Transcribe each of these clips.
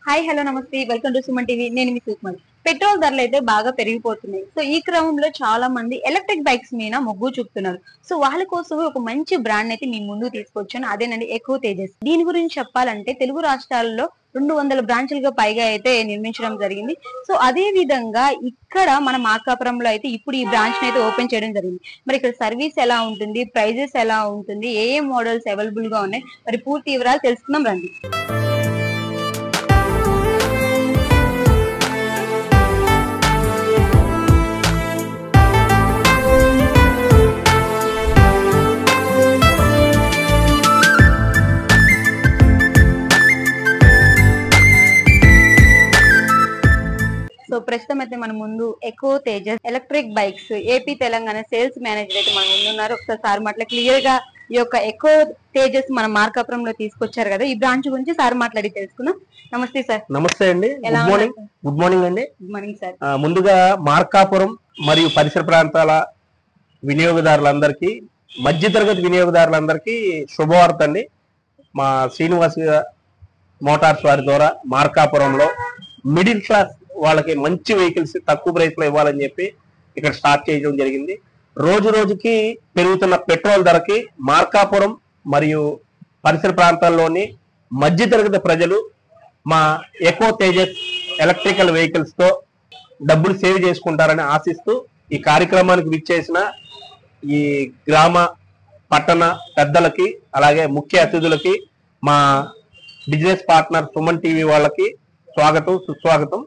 Hi hello నమస్తే welcome to Suman TV. నేను మీ Sukumar. Petrol ధరలు అయితే బాగా పెరిగిపోతున్నాయి. సో ఈ క్రమంలో చాలా మంది ఎలక్ట్రిక్ బైక్స్ మీద మొగ్గు చూపుతున్నారు. సో వాళ్ళ కోసం ఒక మంచి బ్రాండ్ అయితే మీ ముందు తీసుకొచ్చాను. అదేనండి ఎకో తేజస్. దీని గురించి చెప్పాలంటే తెలుగు రాష్ట్రాల్లో 200 బ్రాంచులుగా పైగా అయితే నిర్మించడం జరిగింది. సో అదే విధంగా ఇక్కడ మన మార్కాపురంలో అయితే ఇప్పుడు ఈ బ్రాంచ్ అయితే ఓపెన్ చేయడం జరిగింది. మరి ఇక్కడ సర్వీస్ ఎలా ఉంటుంది, ప్రైజెస్ ఎలా ఉంటుంది, ఏ మోడల్స్ అవైలబుల్ గా ఉన్నాయి, మరి పూర్తి వివరాలు తెలుసుకుందాం రండి. సో ప్రస్తుతం అయితే మన ముందు Eko Tejas electric bikes AP Telangana sales manager అయితే మన ముందు ఉన్నారు. ఒకసారి సార్ మాటలు క్లియర్ గా ఈ యొక్క ఎకో తేజస్ మన మార్కాపురంలో తీసుకొచ్చారు కదా, ఈ బ్రాంచ్ గురించి సార్ మాట్లాడి తెలుసుకుందాం. నమస్తే సార్. నమస్తే అండి. గుడ్ మార్నింగ్ అండి. Good morning sir. ముందుగా మార్కాపురం మరియు పరిసర ప్రాంతాల వినియోగదారులందరికీ, మధ్యతరగతి వినియోగదారులందరికీ శుభవార్త అండి. మా శ్రీనివాస్ మోటార్స్ వారి ద్వారా మార్కాపురంలో మిడిల్ క్లాస్ వాళ్ళకి మంచి వెహికల్స్ తక్కువ ప్రైస్ లో ఇవ్వాలని చెప్పి ఇక్కడ స్టార్ట్ చేయడం జరిగింది. రోజు రోజుకి పెరుగుతున్న పెట్రోల్ ధరకి మార్కాపురం మరియు పరిసర ప్రాంతాల్లోని మధ్యతరగతి ప్రజలు మా ఎకో తేజస్ ఎలక్ట్రికల్ వెహికల్స్ తో డబ్బులు సేవ్ చేసుకుంటారని ఆశిస్తూ ఈ కార్యక్రమానికి విచ్చేసిన ఈ గ్రామ పట్టణ పెద్దలకి అలాగే ముఖ్య అతిథులకి మా బిజినెస్ పార్ట్నర్ సుమన్ టీవీ వాళ్ళకి స్వాగతం, సుస్వాగతం.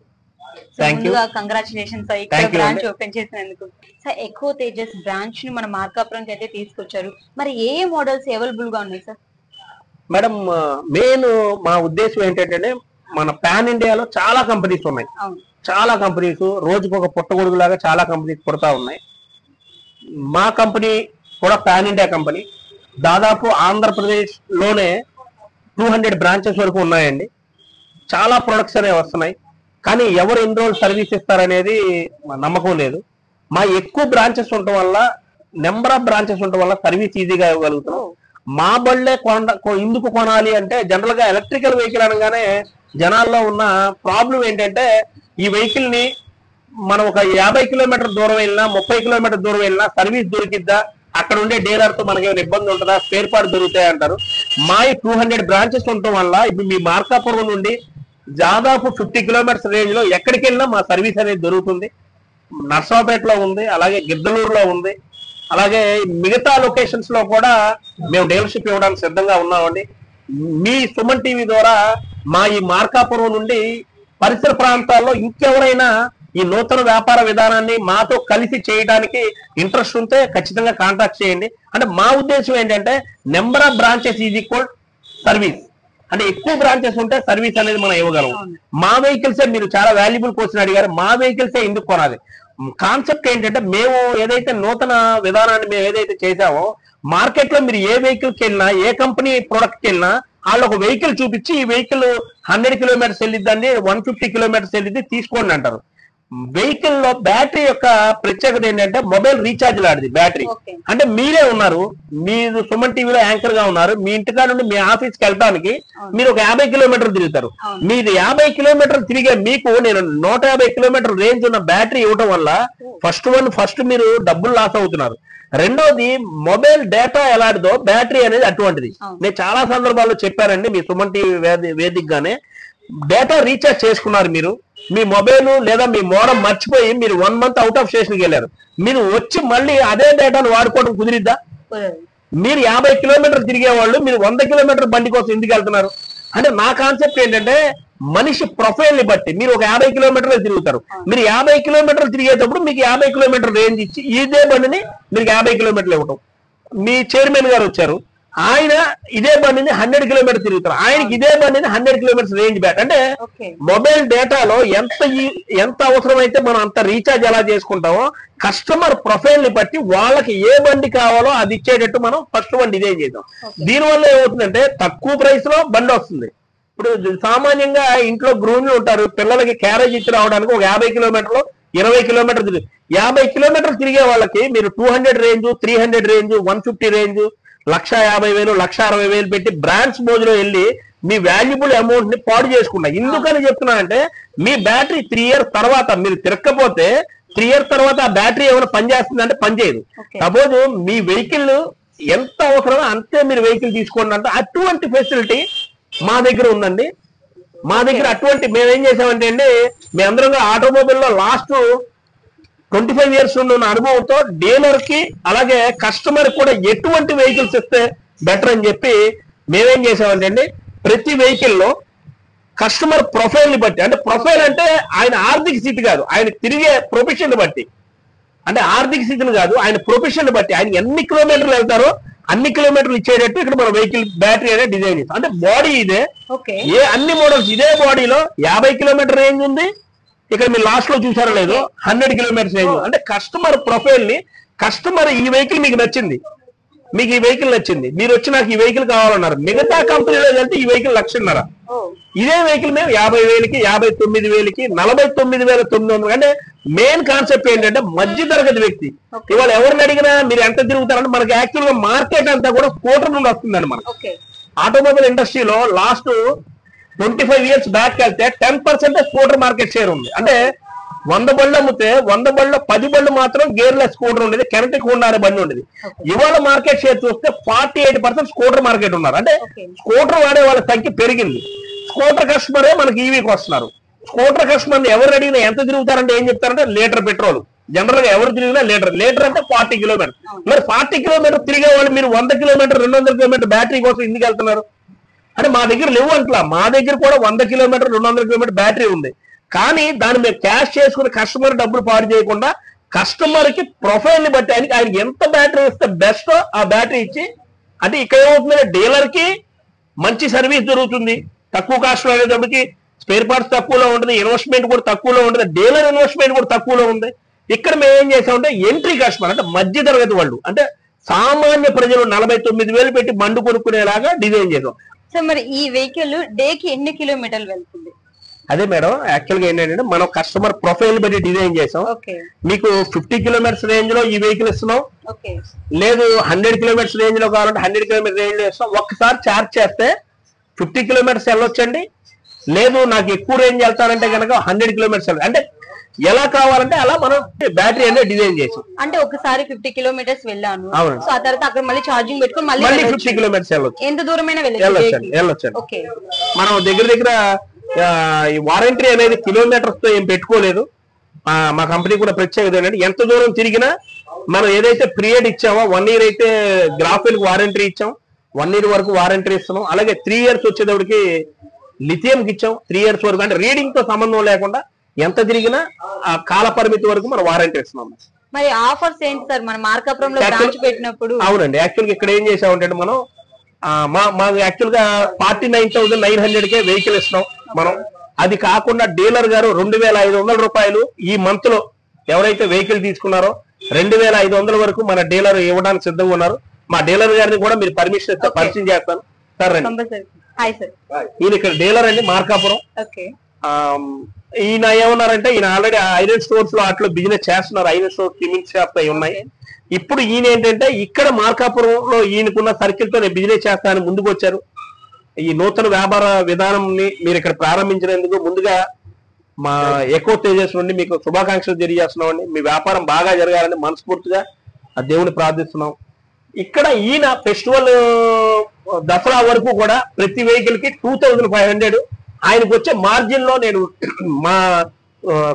కంగ్రాచులేషన్స్ బ్రాంచ్ ఓపెన్ చేసినందుకు. సార్ ఎకో తేజస్ బ్రాంచ్ ని మన మార్కాపురం అయితే తీసుకొచ్చారు. మరి ఏ మోడల్స్ అవైలబుల్ గా ఉన్నాయి సార్? మేడం, మెయిన్ మా ఉద్దేశం ఏంటంటే మన పాన్ ఇండియాలో చాలా కంపెనీస్ ఉన్నాయి. చాలా కంపెనీస్ రోజుకు ఒక పుట్టగొడుగులాగా చాలా కంపెనీస్ పుడతా ఉన్నాయి. మా కంపెనీ కూడా పాన్ ఇండియా కంపెనీ. దాదాపు ఆంధ్రప్రదేశ్ లోనే 200 బ్రాంచెస్ వరకు ఉన్నాయండి. చాలా ప్రొడక్ట్స్ అనేవి వస్తున్నాయి. కానీ ఎవరు ఎన్ని రోజులు సర్వీస్ ఇస్తారనేది నమ్మకం లేదు. మా ఎక్కువ బ్రాంచెస్ ఉండటం వల్ల, నెంబర్ ఆఫ్ బ్రాంచెస్ ఉండటం వల్ల సర్వీస్ ఈజీగా ఇవ్వగలుగుతున్నాం. మా బళ్ళే ఎందుకు కొనాలి అంటే, జనరల్ గా ఎలక్ట్రికల్ వెహికల్ అనగానే జనాల్లో ఉన్న ప్రాబ్లం ఏంటంటే, ఈ వెహికల్ ని మనం ఒక 50 కిలోమీటర్ దూరం వెళ్ళినా 30 కిలోమీటర్ దూరం వెళ్ళినా సర్వీస్ దొరికిద్దా, అక్కడ ఉండే డీలర్ తో మనకి ఏమైనా ఇబ్బంది ఉంటుందా, స్పేర్ పార్ట్ దొరుకుతాయి అంటారు. మా 200 బ్రాంచెస్ ఉండటం వల్ల ఇప్పుడు మీ మార్కాపురం నుండి దాదాపు 50 కిలోమీటర్స్ రేంజ్ లో ఎక్కడికి వెళ్ళినా మా సర్వీస్ అనేది దొరుకుతుంది. నర్సాపేటలో ఉంది, అలాగే గిద్దలూరులో ఉంది, అలాగే మిగతా లొకేషన్స్ లో కూడా మేము డీలర్షిప్ ఇవ్వడానికి సిద్ధంగా ఉన్నామండి. మీ సుమన్ టీవీ ద్వారా మా ఈ మార్కాపురం నుండి పరిసర ప్రాంతాల్లో ఇంకెవరైనా ఈ నూతన వ్యాపార విధానాన్ని మాతో కలిసి చేయడానికి ఇంట్రెస్ట్ ఉంటే ఖచ్చితంగా కాంటాక్ట్ చేయండి. అంటే మా ఉద్దేశం ఏంటంటే, number of branches is equal service. అంటే ఎక్కువ బ్రాంచెస్ ఉంటే సర్వీస్ అనేది మనం ఇవ్వగలం. మా వెహికల్సే, మీరు చాలా వాల్యుబుల్ క్వశ్చన్ అడిగారు, మా వెహికల్సే ఎందుకు కొనాలి. కాన్సెప్ట్ ఏంటంటే, మేము ఏదైతే నూతన విధానాన్ని మేము ఏదైతే చేసామో, మార్కెట్ లో మీరు ఏ వెహికల్కి వెళ్ళినా, ఏ కంపెనీ ప్రొడక్ట్కి వెళ్ళినా వాళ్ళు ఒక వెహికల్ చూపించి ఈ వెహికల్ 100 కిలోమీటర్స్ వెళ్ళిద్దండి, 150 కిలోమీటర్స్ వెళ్ళిద్ది, తీసుకోండి అంటారు. వెహికల్ లో బ్యాటరీ యొక్క ప్రత్యేకత ఏంటంటే, మొబైల్ రీఛార్జ్ లాంటిది బ్యాటరీ. అంటే మీరే ఉన్నారు, మీరు సుమన్ టీవీలో యాంకర్ గా ఉన్నారు, మీ ఇంటికా నుండి మీ ఆఫీస్కి వెళ్ళడానికి మీరు ఒక 50 కిలోమీటర్లు తిరుగుతారు. మీరు 50 కిలోమీటర్లు తిరిగే మీకు నేను 150 కిలోమీటర్ రేంజ్ ఉన్న బ్యాటరీ ఇవ్వడం వల్ల ఫస్ట్ మీరు డబ్బులు లాస్ అవుతున్నారు. రెండోది, మొబైల్ డేటా ఎలాంటిదో బ్యాటరీ అనేది అటువంటిది. నేను చాలా సందర్భాల్లో చెప్పానండి, మీ సుమన్ టీవీ వేదికగానే. డేటా రీఛార్జ్ చేసుకున్నారు మీరు, మీ మొబైల్ లేదా మీ మోడల్ మర్చిపోయి మీరు 1 మంత్ అవుట్ ఆఫ్ స్టేషన్కి వెళ్ళారు, మీరు వచ్చి మళ్ళీ అదే డేటాను వాడుకోవడం కుదిరిద్దా? మీరు 50 కిలోమీటర్లు తిరిగే వాళ్ళు మీరు 100 కిలోమీటర్ బండి కోసం ఎందుకు వెళ్తున్నారు? అంటే నా కాన్సెప్ట్ ఏంటంటే, మనిషి ప్రొఫైల్ ని బట్టి మీరు ఒక 50 కిలోమీటర్లు తిరుగుతారు. మీరు 50 కిలోమీటర్లు తిరిగేటప్పుడు మీకు 50 కిలోమీటర్ రేంజ్ ఇచ్చి ఇదే బండిని మీకు 50 కిలోమీటర్లు ఇవ్వటం. మీ చైర్మన్ గారు వచ్చారు, ఆయన ఇదే బండిని 100 కిలోమీటర్ తిరుగుతారు, ఆయనకి ఇదే బండిని 100 కిలోమీటర్స్ రేంజ్ బ్యాట్. అంటే మొబైల్ డేటాలో ఎంత అవసరమైతే మనం అంత రీఛార్జ్ ఎలా చేసుకుంటామో, కస్టమర్ ప్రొఫైల్ ని బట్టి వాళ్ళకి ఏ బండి కావాలో అది ఇచ్చేటట్టు మనం ఫస్ట్ బండి ఇదే చేద్దాం. దీనివల్ల ఏమవుతుందంటే, తక్కువ ప్రైస్ లో బండి వస్తుంది. ఇప్పుడు సామాన్యంగా ఇంట్లో గృహిణులు ఉంటారు, పిల్లలకి క్యారేజ్ ఇచ్చి రావడానికి ఒక 50 కిలోమీటర్లు 20 కిలోమీటర్లు తిరిగి 50 కిలోమీటర్లు తిరిగే వాళ్ళకి మీరు 200 రేంజ్, 300 రేంజ్, 150 రేంజ్, 1,50,000, 1,60,000 పెట్టి బ్రాండ్స్ మోజులో వెళ్ళి మీ వాల్యుబుల్ అమౌంట్ ని పాడు చేసుకున్నా. ఎందుకని చెప్తున్నానంటే మీ బ్యాటరీ 3 years తర్వాత మీరు తిరగకపోతే 3 years తర్వాత ఆ బ్యాటరీ ఏమైనా పనిచేస్తుందంటే పనిచేయదు. సపోజ్ మీ వెహికల్ ఎంత అవసరమో అంతే మీరు వెహికల్ తీసుకోండి అంటే అటువంటి ఫెసిలిటీ మా దగ్గర ఉందండి. మా దగ్గర అటువంటి మేమేం చేసామంటే అండి, మేమందరం ఆటోమొబైల్ లో లాస్ట్ 25 years ఉన్న అనుభవంతో డీలర్ కి అలాగే కస్టమర్ కూడా ఎటువంటి వెహికల్స్ ఇస్తే బెటర్ అని చెప్పి మేమేం చేసామంటే అండి, ప్రతి వెహికల్ లో కస్టమర్ ప్రొఫైల్ ని బట్టి, అంటే ప్రొఫైల్ అంటే ఆయన ఆర్థిక స్థితి కాదు, ఆయన తిరిగే ప్రొఫెషన్ బట్టి, అంటే ఆర్థిక స్థితిని కాదు ఆయన ప్రొఫెషన్ బట్టి ఆయన ఎన్ని కిలోమీటర్లు వెళ్తారో అన్ని కిలోమీటర్లు ఇచ్చేటట్టు ఇక్కడ మన వెహికల్ బ్యాటరీ అనేది డిజైన్ చేస్తాం. అంటే బాడీ ఇదే, అన్ని మోడల్స్ ఇదే బాడీలో 50 kilometer రేంజ్ ఉంది. ఇక్కడ మీరు లాస్ట్ లో చూసారో లేదు 100 kilometers రేంజ్. అంటే కస్టమర్ ప్రొఫైల్ ని, కస్టమర్ ఈ వెహికల్ మీకు నచ్చింది, మీకు ఈ వెహికల్ నచ్చింది, మీరు వచ్చి నాకు ఈ వెహికల్ కావాలన్నారు, మిగతా కంపెనీలో వెళ్తే ఈ వెహికల్ 1,00,000. ఇదే వెహికల్ మేము 50,000కి 59,000కి 49,900. అంటే మెయిన్ కాన్సెప్ట్ ఏంటంటే మధ్య తరగతి వ్యక్తి ఇవాళ ఎవరిని అడిగినా మీరు ఎంత తిరుగుతారంటే మనకి యాక్చువల్ గా మార్కెట్ అంతా కూడా స్కూటర్ నుండి వస్తుందండి. మనకి ఆటోమొబైల్ ఇండస్ట్రీలో లాస్ట్ 25 years బ్యాక్ వెళ్తే 10% స్కూటర్ మార్కెట్ షేర్ ఉంది. అంటే 100 బళ్ళు అమ్మితే 100 బళ్ళలో 10 బళ్ళు మాత్రం గేర్లెస్ స్కూటర్ ఉండేది, కెనటిక్ హోండా అనే బండి ఉండేది. ఇవాళ మార్కెట్ షేర్ చూస్తే 48% స్కూటర్ మార్కెట్ ఉన్నారు. అంటే స్కూటర్ వాడే వాళ్ళ సంఖ్య పెరిగింది. స్కూటర్ కస్టమరే మనకి ఈవీకి వస్తున్నారు. స్కూటర్ కస్టమర్ ఎవరు అడిగినా ఎంత తిరుగుతారంటే ఏం చెప్తారంటే లీటర్ పెట్రోల్. జనరల్ గా ఎవరు తిరిగినా లీటర్ అంటే 40 kilometers. మరి 40 kilometers తిరిగే వాళ్ళు మీరు 100 kilometers 200 kilometers బ్యాటరీ కోసం ఎందుకు వెళ్తున్నారు అంటే మా దగ్గర లేవు అంటలా. మా దగ్గర కూడా 100 kilometers 200 kilometers బ్యాటరీ ఉంది. కానీ దాన్ని మేము క్యాష్ చేసుకుని కస్టమర్ డబ్బులు పాడు చేయకుండా కస్టమర్ కి ప్రొఫైల్ ని బట్టి ఆయనకి ఎంత బ్యాటరీ ఇస్తే బెస్ట్ ఆ బ్యాటరీ ఇచ్చి, అంటే ఇక్కడ ఏమవుతుందంటే డీలర్ కి మంచి సర్వీస్ జరుగుతుంది, తక్కువ కాస్ట్ లో అనేటప్పటికి స్పేర్ పార్ట్స్ తక్కువలో ఉంటుంది, ఇన్వెస్ట్మెంట్ కూడా తక్కువలో ఉంటుంది, డీలర్ ఇన్వెస్ట్మెంట్ కూడా తక్కువలో ఉంది. ఇక్కడ మేము ఏం చేసామంటే ఎంట్రీ కస్టమర్ అంటే మధ్య తరగతి వాళ్ళు, అంటే సామాన్య ప్రజలు 49,000 పెట్టి బండి కొనుక్కునేలాగా డిజైన్ చేసాం. సో మరి ఈ వెహికల్ డేకి ఎన్ని కిలోమీటర్లు వెళ్తుంది? అదే మేడం, యాక్చువల్ గా ఏంటంటే మనం కస్టమర్ ప్రొఫైల్ బట్టి డిజైన్ చేసాం. మీకు 50 kilometers రేంజ్ లో ఈ వెహికల్ ఇస్తున్నాం, లేదు 100 kilometers రేంజ్ లో కావాలంటే 100 kilometers రేంజ్ లో ఇస్తాం. ఒక్కసారి ఛార్జ్ చేస్తే 50 kilometers వెళ్ళొచ్చండి, లేదు నాకు ఎక్కువ రేంజ్ వెళ్తానంటే కనుక 100 kilometers అంటే ఎలా కావాలంటే అలా మనం బ్యాటరీ అనేది డిజైన్ చేసాం. అంటే ఒకసారి 50 kilometers వెళ్ళాను, సో ఆ తర్వాత అక్కడ మళ్ళీ ఛార్జింగ్ పెట్టుకొని మళ్ళీ 50 kilometers వెళ్ళొచ్చు, ఎంత దూరమైనా వెళ్ళొచ్చు. మనం దగ్గర ఈ వారంటీ అనేది కిలోమీటర్స్ తో ఏం పెట్టుకోలేదు. మా కంపెనీ కూడా ప్రత్యేకత ఏంటంటే ఎంత దూరం తిరిగినా మనం ఏదైతే పీరియడ్ ఇచ్చామో 1 year అయితే గ్రాఫిల్ వారంటీ ఇచ్చాం, 1 year వరకు వారంటీ ఇస్తున్నాం. అలాగే 3 years వచ్చేటప్పటికి లిథియం కి ఇచ్చాం 3 years వరకు. అంటే రీడింగ్ తో సంబంధం లేకుండా ఎంత తిరిగినా ఆ కాల పరిమితి వరకు మనం వారంటీ ఇస్తున్నాం. మరి ఆఫర్స్ ఏంటి సార్ మన మార్కాపురం లో బ్రాంచ్ పెట్టినప్పుడు? అవునండి, యాక్చువల్ గా ఇక్కడ ఏం చేసామంటే మనం మా యాక్చువల్ గా 49,900కే వెహికల్ ఇస్తున్నాం మనం. అది కాకుండా డీలర్ గారు 2,500 రూపాయలు ఈ మంత్ లో ఎవరైతే వెహికల్ తీసుకున్నారో 2,500 వరకు మన డీలర్ ఇవ్వడానికి సిద్ధంగా ఉన్నారు. మా డీలర్ గారిని కూడా మీరు పర్మిషన్ ఇస్తే పరిచయం చేస్తాను. సార్ ఈయన ఇక్కడ డీలర్ అండి మార్కాపురం. ఈయన ఏమన్నారంటే ఈయన ఆల్రెడీ ఐరన్ స్టోర్స్ లో అట్లా బిజినెస్ చేస్తున్నారు, ఐరన్ స్టోర్స్ సిమెంట్ షాప్స్ అవి ఉన్నాయి. ఇప్పుడు ఈయన ఏంటంటే ఇక్కడ మార్కాపురంలో ఈయనకున్న సర్కిల్ తో నేను బిజినెస్ చేస్తానని ముందుకు వచ్చారు. ఈ నూతన వ్యాపార విధానం ని మీరు ఇక్కడ ప్రారంభించినందుకు ముందుగా మా ఎకో తేజస్ నుండి మీకు శుభాకాంక్షలు తెలియజేస్తున్నామండి. మీ వ్యాపారం బాగా జరగాలని మనస్ఫూర్తిగా ఆ దేవుని ప్రార్థిస్తున్నాం. ఇక్కడ ఈయన ఫెస్టివల్ దసరా వరకు కూడా ప్రతి వెహికల్ కి 2,500 ఆయనకు వచ్చే మార్జిన్ లో నేను మా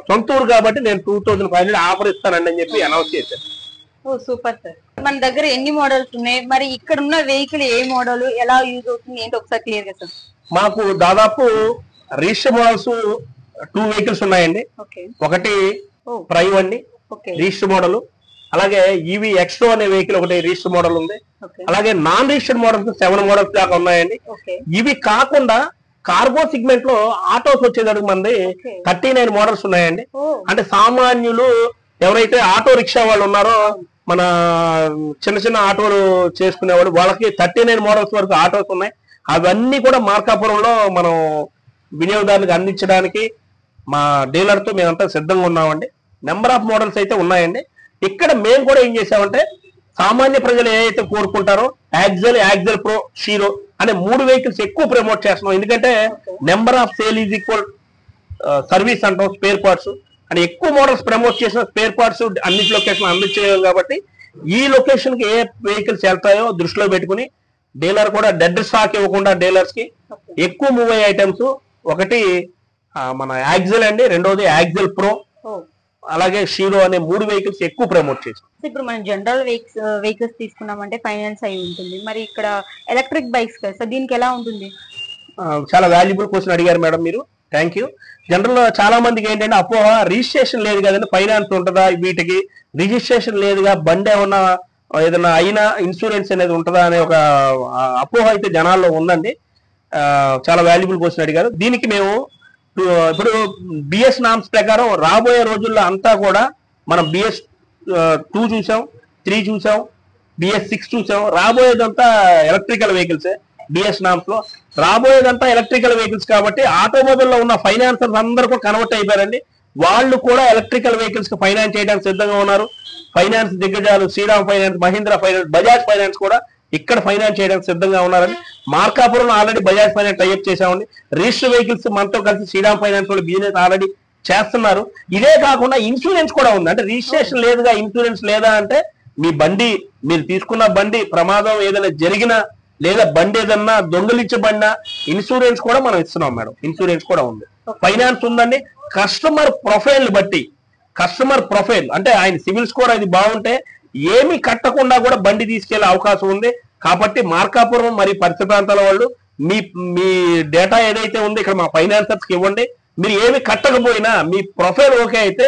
సొంత ఊరు కాబట్టి నేను 2,500 ఆఫర్ ఇస్తానండి అని చెప్పి అనౌన్స్ చేశాను. ఓ సూపర్ సార్. మన దగ్గర ఎన్ని మోడల్స్ ఉన్నాయి, మరి ఇక్కడ ఉన్న వెహికల్ ఏ మోడల్ ఎలా యూజ్ అవుతుంది ఏంటి ఒకసారి క్లియర్ గా సార్? మాకు దాదాపు రిజిస్టర్ మోడల్స్ 2 వెహికల్స్ ఉన్నాయండి. ఒకటి ప్రైవ్ అండి రిజిస్టర్ మోడల్, అలాగే ఈవీ ఎక్స్ట్రో అనే వెహికల్ ఒకటి రిజిస్టర్ మోడల్ ఉంది. అలాగే నాన్ రిజిస్టర్డ్ మోడల్స్ 7 మోడల్స్ దాకా ఉన్నాయండి. ఇవి కాకుండా కార్గో సెగ్మెంట్ లో ఆటోస్ వచ్చేదానికి మంది 39 మోడల్స్ ఉన్నాయండి. అంటే సామాన్యులు ఎవరైతే ఆటో రిక్షా వాళ్ళు ఉన్నారో, మన చిన్న ఆటోలు చేసుకునేవాళ్ళు, వాళ్ళకి 39 మోడల్స్ వరకు ఆటోస్ ఉన్నాయి. అవన్నీ కూడా మార్కాపురంలో మనం వినియోగదారులకు అందించడానికి మా డీలర్ తో మేమంతా సిద్ధంగా ఉన్నామండి. నెంబర్ ఆఫ్ మోడల్స్ అయితే ఉన్నాయండి. ఇక్కడ మేము కూడా ఏం చేసామంటే సామాన్య ప్రజలు ఏదైతే కోరుకుంటారో యాక్సెల్ ప్రో, షీరో అనే 3 వెహికల్స్ ఎక్కువ ప్రమోట్ చేస్తున్నాం. ఎందుకంటే number of sale is equal service అంటాం. స్పేర్ పార్ట్స్ అని ఎక్కువ మోడల్స్ ప్రమోట్ చేసిన స్పేర్ పార్ట్స్ అన్ని లొకేషన్ అందించలేము కాబట్టి ఈ లొకేషన్ కి ఏ వెహికల్స్ వెళ్తాయో దృష్టిలో పెట్టుకుని డీలర్ కూడా డెడ్ స్టాక్ ఇవ్వకుండా డీలర్స్ కి ఎక్కువ మూవ్ అయ్యే ఐటమ్స్ ఒకటి మన యాక్సెల్ అండి, రెండోది యాక్సెల్ ప్రో, అలాగే షీరో అనే 3 వెహికల్స్ ఎక్కువ ప్రమోట్ చేసాం. ఇప్పుడు మనం జనరల్ వెహికల్స్ తీసుకున్నామంటే ఫైనాన్స్ అయి ఉంటుంది, మరి ఇక్కడ ఎలక్ట్రిక్ బైక్స్ కదా, సో దీనికి ఎలా ఉంటుంది? చాలా వాల్యుబుల్ క్వశ్చన్ అడిగారు మేడం మీరు, థ్యాంక్ యూ. జనరల్ చాలా మందికి ఏంటంటే అపోహ, రిజిస్ట్రేషన్ లేదు కదండి, ఫైనాన్స్ ఉంటుందా వీటికి, రిజిస్ట్రేషన్ లేదుగా బండి ఏమన్నా ఏదైనా అయినా ఇన్సూరెన్స్ అనేది ఉంటుందా అనే ఒక అపోహ అయితే జనాల్లో ఉందండి. చాలా వాల్యుబుల్ క్వశ్చన్ అడిగారు. దీనికి మేము ఇప్పుడు బిఎస్ నామ్స్ ప్రకారం రాబోయే రోజుల్లో అంతా కూడా మనం బిఎస్ 2 చూసాం, 3 చూసాం, బిఎస్ 6 చూసాం. రాబోయేదంతా ఎలక్ట్రికల్ వెహికల్స్. బిఎస్ నామ్స్ లో రాబోయేదంతా ఎలక్ట్రికల్ వెహికల్స్ కాబట్టి ఆటోమొబైల్ లో ఉన్న ఫైనాన్సర్స్ అందరూ కూడా కన్వర్ట్ అయిపోయారండి. వాళ్ళు కూడా ఎలక్ట్రికల్ వెహికల్స్ కి ఫైనాన్స్ చేయడానికి సిద్ధంగా ఉన్నారు. ఫైనాన్స్ దిగ్గజాలు Shriram finance, Mahindra finance, Bajaj finance కూడా ఇక్కడ ఫైనాన్స్ చేయడానికి సిద్ధంగా ఉన్నారని. Markapuram already Bajaj finance tie up చేసామండి. రిజిస్టర్ వెహికల్స్ మనతో కలిసి శ్రీరామ్ ఫైనాన్స్ వాళ్ళు బిజినెస్ ఆల్రెడీ చేస్తున్నారు. ఇదే కాకుండా ఇన్సూరెన్స్ కూడా ఉంది. అంటే రిజిస్ట్రేషన్ లేదుగా, ఇన్సూరెన్స్ లేదా అంటే మీ బండి, మీరు తీసుకున్న బండి ప్రమాదం ఏదైనా జరిగినా లేదా బండి ఏదన్నా దొంగలించబడినా ఇన్సూరెన్స్ కూడా మనం ఇస్తున్నాం మేడం. ఇన్సూరెన్స్ కూడా ఉంది, ఫైనాన్స్ ఉందండి. కస్టమర్ ప్రొఫైల్ బట్టి, కస్టమర్ ప్రొఫైల్ అంటే ఆయన సివిల్ స్కోర్ అది బాగుంటే ఏమి కట్టకుండా కూడా బండి తీసుకెళ్లే అవకాశం ఉంది. కాబట్టి మార్కాపురం మరి పరిసర ప్రాంతాల వాళ్ళు మీ డేటా ఏదైతే ఉందో ఇక్కడ మా ఫైనాన్సర్స్ కి ఇవ్వండి. మీరు ఏమి కట్టకపోయినా మీ ప్రొఫైల్ ఓకే అయితే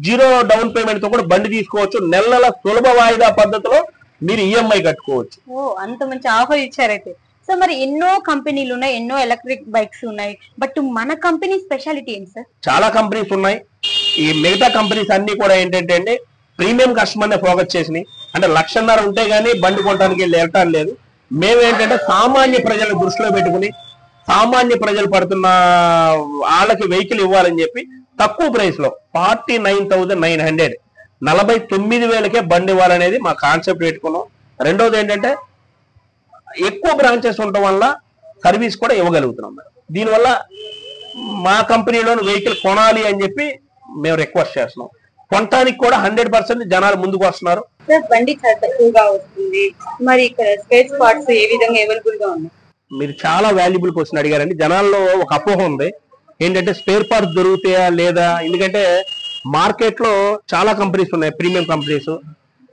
0 డౌన్ పేమెంట్ తో కూడా బండి తీసుకోవచ్చు. నెలల సులభ వాయిదా పద్ధతిలో మీరు ఈఎంఐ కట్టుకోవచ్చు. అంత మంచి ఆఫర్ ఇచ్చారైతే. సో మరి ఎన్నో కంపెనీలు ఉన్నాయి, ఎన్నో ఎలక్ట్రిక్ బైక్స్ ఉన్నాయి, బట్ మన కంపెనీ స్పెషాలిటీ ఏంటి సార్? చాలా కంపెనీస్ ఉన్నాయి. ఈ మిగతా కంపెనీస్ అన్ని కూడా ఏంటంటే అండి ప్రీమియం కస్టమర్ నే ఫోకస్ చేసినాయి. అంటే 1,50,000 ఉంటే గానీ బండి కొనడానికి వెళ్ళటం లేదు. మేమేంటంటే సామాన్య ప్రజలను దృష్టిలో పెట్టుకుని సామాన్య ప్రజలు పడుతున్న వాళ్ళకి వెహికల్ ఇవ్వాలని చెప్పి తక్కువ ప్రైస్ లో 49,900 49,000కే బండి ఇవ్వాలనేది మా కాన్సెప్ట్ పెట్టుకున్నాం. రెండోది ఏంటంటే ఎక్కువ బ్రాంచెస్ ఉండటం వల్ల సర్వీస్ కూడా ఇవ్వగలుగుతున్నాం. దీనివల్ల మా కంపెనీలోని వెహికల్ కొనాలి అని చెప్పి మేము రిక్వెస్ట్ చేస్తున్నాం. కొనటానికి కూడా 100% జనాలు ముందుకు వస్తున్నారు. బండి చాలా తక్కువగా వస్తుంది, మరి ఇక్కడ స్పేర్ పార్ట్స్ ఏ విధంగా అవైలబుల్ గా ఉన్నాయి? మీరు చాలా వాల్యుబుల్ క్వశ్చన్ అడిగారండి. జనాల్లో ఒక అపోహ ఉంది ఏంటంటే స్పేర్ పార్ట్స్ దొరుకుతాయా లేదా. ఎందుకంటే మార్కెట్ లో చాలా కంపెనీస్ ఉన్నాయి, ప్రీమియం కంపెనీస్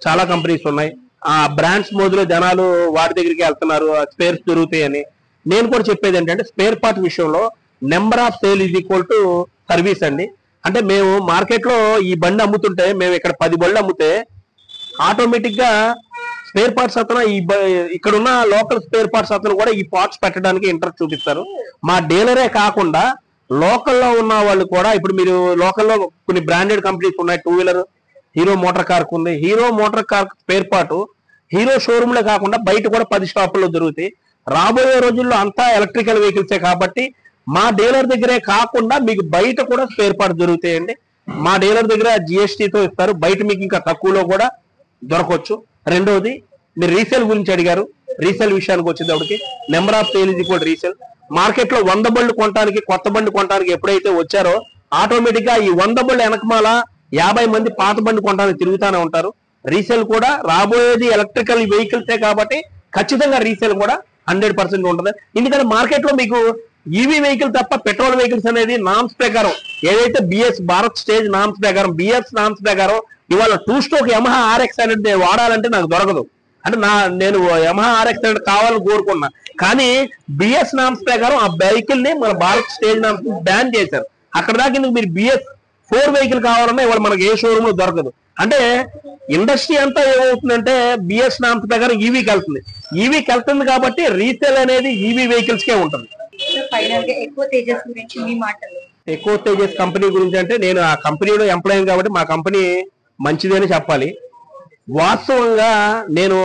చాలా కంపెనీస్ ఉన్నాయి. ఆ బ్రాండ్స్ మోదులో జనాలు వాటి దగ్గరికి వెళ్తున్నారు, స్పేర్స్ దొరుకుతాయని. నేను కూడా చెప్పేది ఏంటంటే స్పేర్ పార్ట్ విషయంలో number of sale is equal to service అండి. అంటే మేము మార్కెట్ లో ఈ బండి అమ్ముతుంటే, మేము ఇక్కడ 10 బళ్ళు అమ్మితే ఆటోమేటిక్ గా స్పేర్ పార్ట్స్ అతను ఇక్కడ ఉన్న లోకల్ స్పేర్ పార్ట్స్ అతను కూడా ఈ పార్ట్స్ పెట్టడానికి ఇంట్రెస్ట్ చూపిస్తారు. మా డీలరే కాకుండా లోకల్లో ఉన్న వాళ్ళు కూడా, ఇప్పుడు మీరు లోకల్లో కొన్ని బ్రాండెడ్ కంపెనీస్ ఉన్నాయి. 2 వీలర్ హీరో మోటార్ కార్ ఉంది. Hero motor car spare part hero showroom లో కాకుండా బయట కూడా 10 షాపుల్లో దొరుకుతాయి. రాబోయే రోజుల్లో అంతా ఎలక్ట్రికల్ వెహికల్సే కాబట్టి మా డీలర్ దగ్గరే కాకుండా మీకు బయట కూడా స్పేర్ పార్ట్ దొరుకుతాయండి. మా డీలర్ దగ్గర జిఎస్టీతో ఇస్తారు, బయట మీకు ఇంకా తక్కువలో కూడా దొరకవచ్చు. రెండోది మీరు రీసేల్ గురించి అడిగారు. రీసేల్ విషయానికి వచ్చేటప్పటికి number of sale is equal resale. Market లో 100 బళ్ళు కొనడానికి, కొత్త బండి కొనడానికి ఎప్పుడైతే వచ్చారో ఆటోమేటిక్ గా ఈ 100 బళ్ళు వెనకమాల 50 మంది పాత బండి కొనడానికి తిరుగుతూనే ఉంటారు. రీసేల్ కూడా రాబోయేది ఎలక్ట్రికల్ వెహికల్సే కాబట్టి ఖచ్చితంగా రీసేల్ కూడా 100% ఉంటుంది. ఎందుకంటే మార్కెట్ లో మీకు ఈవీ వెహికల్ తప్ప పెట్రోల్ వెహికల్స్ అనేది నామ్స్ ప్రకారం ఏదైతే బిఎస్ భారత్ స్టేజ్ నామ్స్ ప్రకారం, బిఎస్ నామ్స్ ప్రకారం ఇవాళ 2 స్ట్రోక్ యమహా ఆర్ఎక్స్ అనేది వాడాలంటే నాకు దొరకదు. అంటే నేను యమహా ఆర్ఎక్స్ అనేది కావాలని కోరుకున్నా, కానీ బిఎస్ నామ్స్ ప్రకారం ఆ వెహికల్ ని మన భారత్ స్టేజ్ నామ్స్ బ్యాన్ చేశారు. అక్కడ దాకా మీరు బిఎస్ 4 వెహికల్ కావాలన్నా ఇవాళ మనకి ఏ షోరూమ్ లో దొరకదు. అంటే ఇండస్ట్రీ అంతా ఏమవుతుందంటే బిఎస్ నామ్స్ ప్రకారం ఈవీకి వెళ్తుంది. ఈవీకి వెళ్తుంది కాబట్టి రీసేల్ అనేది ఈవీ వెహికల్స్ కే ఉంటుంది. ఎక్కువ తేజస్ గురించి మీ మాటలు. ఎక్కువ తేజస్ కంపెనీ గురించి అంటే నేను ఆ కంపెనీలో ఎంప్లాయీ కాబట్టి మా కంపెనీ మంచిదని చెప్పాలి. వాస్తవంగా నేను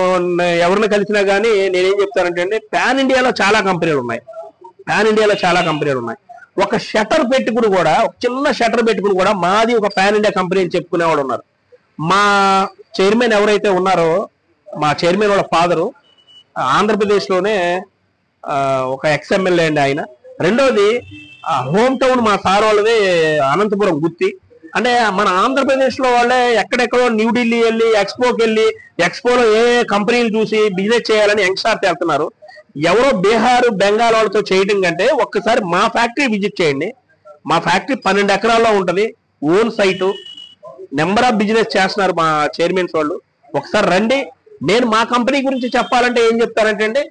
ఎవరిని కలిసినా కానీ నేనేం చెప్తానంటే పాన్ ఇండియాలో చాలా కంపెనీలు ఉన్నాయి. పాన్ ఇండియాలో చాలా కంపెనీలు ఉన్నాయి. ఒక షటర్ పెట్టుకుని కూడా, ఒక చిన్న షటర్ పెట్టుకుని కూడా మాది ఒక పాన్ ఇండియా కంపెనీ అని చెప్పుకునేవాడు ఉన్నారు. మా చైర్మన్ ఎవరైతే ఉన్నారో మా చైర్మన్ వాళ్ళ ఫాదరు ఆంధ్రప్రదేశ్లోనే ఒక ఎక్స్ఎమ్మెల్యే అండి ఆయన. రెండోది హోమ్ టౌన్ మా సార్ వాళ్ళది అనంతపురం గుత్తి. అంటే మన ఆంధ్రప్రదేశ్ లో వాళ్ళే ఎక్కడెక్కడో న్యూఢిల్లీ వెళ్ళి ఎక్స్పోకి వెళ్ళి ఎక్స్పోలో ఏ కంపెనీలు చూసి బిజినెస్ చేయాలని యంగ్స్టార్స్ వెళ్తున్నారు. ఎవరో బీహార్ బెంగాల్ వాళ్ళతో చేయడం కంటే ఒక్కసారి మా ఫ్యాక్టరీ విజిట్ చేయండి. మా ఫ్యాక్టరీ 12 ఎకరాల్లో ఉంటది, own site, number of business చేస్తున్నారు మా చైర్మన్స్ వాళ్ళు. ఒకసారి రండి. నేను మా కంపెనీ గురించి చెప్పాలంటే ఏం చెప్తానంటే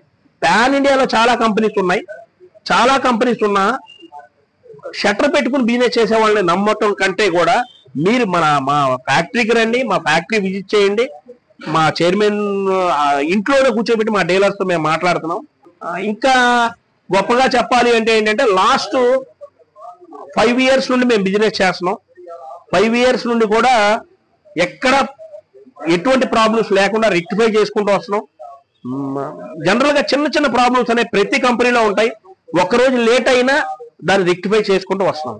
పాన్ ఇండియాలో చాలా కంపెనీస్ ఉన్నాయి. చాలా కంపెనీస్ ఉన్నా షట్టర్ పెట్టుకుని బిజినెస్ చేసే వాళ్ళని నమ్మటం కంటే కూడా మీరు మా ఫ్యాక్టరీకి రండి, మా ఫ్యాక్టరీ విజిట్ చేయండి. మా చైర్మన్ ఇంట్లోనే కూర్చోబెట్టి మా డీలర్స్ తో మేము మాట్లాడుతున్నాం. ఇంకా గొప్పగా చెప్పాలి అంటే ఏంటంటే లాస్ట్ 5 years నుండి మేము బిజినెస్ చేస్తున్నాం. 5 years నుండి కూడా ఎక్కడ ఎటువంటి ప్రాబ్లమ్స్ లేకుండా రెక్టిఫై చేసుకుంటూ వస్తున్నాం. జనరల్ గా చిన్న చిన్న ప్రాబ్లమ్స్ అనేవి ప్రతి కంపెనీలో ఉంటాయి. ఒక్కరోజు లేట్ అయినా దాన్ని రెక్టిఫై చేసుకుంటూ వస్తున్నాం.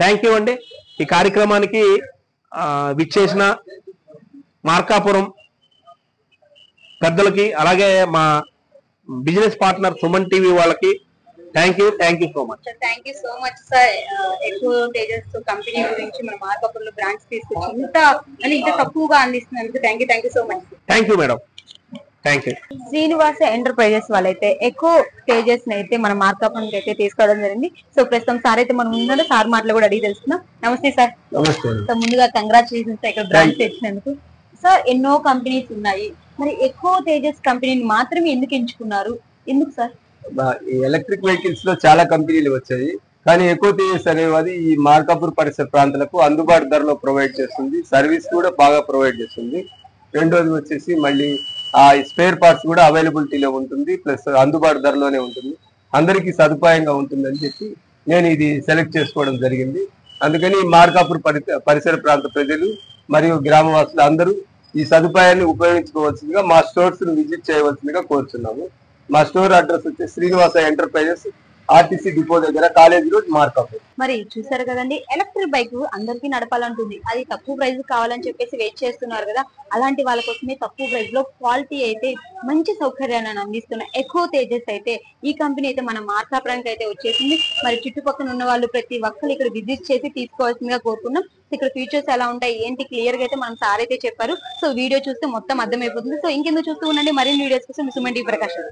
థ్యాంక్ యూ అండి. ఈ కార్యక్రమానికి విచ్చేసిన మార్కాపురం పెద్దలకి, అలాగే మా బిజినెస్ పార్ట్నర్ సుమన్ టీవీ వాళ్ళకి thank you so much. Thank you so much sir. ఎక్కువ తేజస్ కంపెనీ గురించి మన మార్కాపురంలో బ్రాంచ్ తీసుకొచ్చి ఇంత తక్కువగా అందిస్తున్నందుకు thank you so much. Thank you madam. Thank you. Srinivasa enterprises వాళ్ళైతే ఎక్కువ తేజస్ అయితే మన మార్కాపురం అయితే తీసుకోవడం జరిగింది. సో ప్రస్తుతం సార్ అయితే మనం ఉన్నాడు, సార్ మాటలు కూడా అడిగి తెలుసుకున్నాం. నమస్తే సార్. నమస్తే. సో ముందుగా కంగ్రాచులేషన్స్ ఇక్కడ బ్రాంచ్ తెచ్చినందుకు. సార్ ఎన్నో కంపెనీస్ ఉన్నాయి, మరి ఎక్కువ తేజస్ కంపెనీని మాత్రమే ఎందుకు ఎంచుకున్నారు? ఎందుకు సార్? ఎలక్ట్రిక్ వెహికల్స్ లో చాలా కంపెనీలు వచ్చాయి, కానీ ఎక్కువ తేజస్ అనేది ఈ మార్కాపూర్ పరిసర ప్రాంతాలకు అందుబాటు ధరలో ప్రొవైడ్ చేస్తుంది. సర్వీస్ కూడా బాగా ప్రొవైడ్ చేస్తుంది. రెండోది వచ్చేసి మళ్ళీ ఆ స్పేర్ పార్ట్స్ కూడా అవైలబిలిటీలో ఉంటుంది, ప్లస్ అందుబాటు ధరలోనే ఉంటుంది, అందరికీ సదుపాయంగా ఉంటుందని చెప్పి నేను ఇది సెలెక్ట్ చేసుకోవడం జరిగింది. అందుకని మార్కాపూర్ పరిసర ప్రాంత ప్రజలు మరియు గ్రామవాసులు అందరూ ఈ సదుపాయాన్ని ఉపయోగించుకోవాల్సిందిగా మా స్టోర్స్ ను విజిట్ చేయవలసిందిగా కోరుతున్నాము. మా స్టోర్ అడ్రస్ వచ్చి శ్రీనివాస ఎంటర్ప్రైజెస్, ఆర్టీసీ డిపో దగ్గర, కాలేజీ రోడ్, మార్కాపూర్. మరి చూసారు కదండి, ఎలక్ట్రిక్ బైక్ అందరికీ నడపాలంటుంది, అది తక్కువ ప్రైస్ కావాలని చెప్పేసి వెయిట్ చేస్తున్నారు కదా, అలాంటి వాళ్ళ కోసమే తక్కువ ప్రైస్ లో క్వాలిటీ అయితే మంచి సౌకర్యాలను అందిస్తున్న ఎక్కువ తేజస్ అయితే ఈ కంపెనీ అయితే మన మార్కాపురానికి అయితే వచ్చేసింది. మరి చుట్టుపక్కల ఉన్న వాళ్ళు ప్రతి ఒక్కరు ఇక్కడ విజిట్ చేసి తీసుకోవాల్సిందిగా కోరుకున్నాం. ఇక్కడ ఫీచర్స్ ఎలా ఉంటాయి ఏంటి క్లియర్ గా అయితే మనం సార్ అయితే చెప్పారు. సో వీడియో చూస్తే మొత్తం అర్థమైపోతుంది. సో ఇంకెందుకు చూస్తూ ఉండండి, మరిన్ని వీడియోస్ కోసం సుమన్ టీవీ ప్రకాశం.